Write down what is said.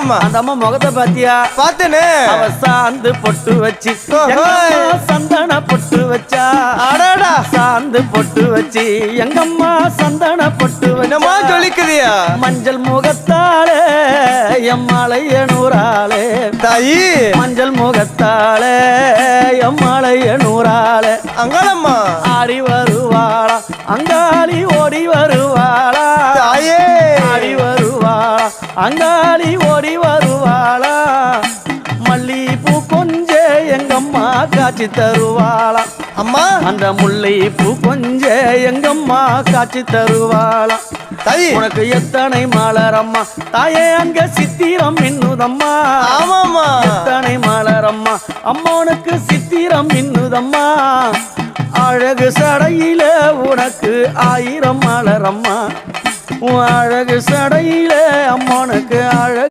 ஆமாமா. அந்த அம்மா முகத்தை பாத்தியா? பார்த்தேனே. அவ சாந்து பொட்டு வச்சு சந்தன பொட்டு வச்சா. அடடா. சாந்து பொட்டு வச்சு எங்கம்மா சந்தன பொட்டு என்னமா ஜொலிக்குதியா? மஞ்சள் முகத்தாளே எம்மாளைய நூறாளே தாயி. மஞ்சள் முகத்தாளே எம்மாளைய நூறாளே அங்காளம்மா ஆடி வருவாளா அங்காளி ஓடி வருவாளா தாயே. ஆடி வருவாளா அங்காளி ஓடி வருவாளா மல்லிப்பூ கொஞ்ச எங்கம்மா காட்சி தருவாளா அம்மா. அந்த முல்லை பூ கொஞ்ச எங்கம்மா காட்சி தருவாளா தாயி. உனக்கு எத்தனை மலரம்மா தாயே அங்க சித்திரம் மின்னுதம்மா. ஆமாமா. எத்தனை மலரம்மா அம்மனுக்கு சித்திரம் மின்னுதம்மா. அழகு சடையில உனக்கு 1000 மலரம்மா. உன் அழகு சடையில அம்மனுக்கு அழகு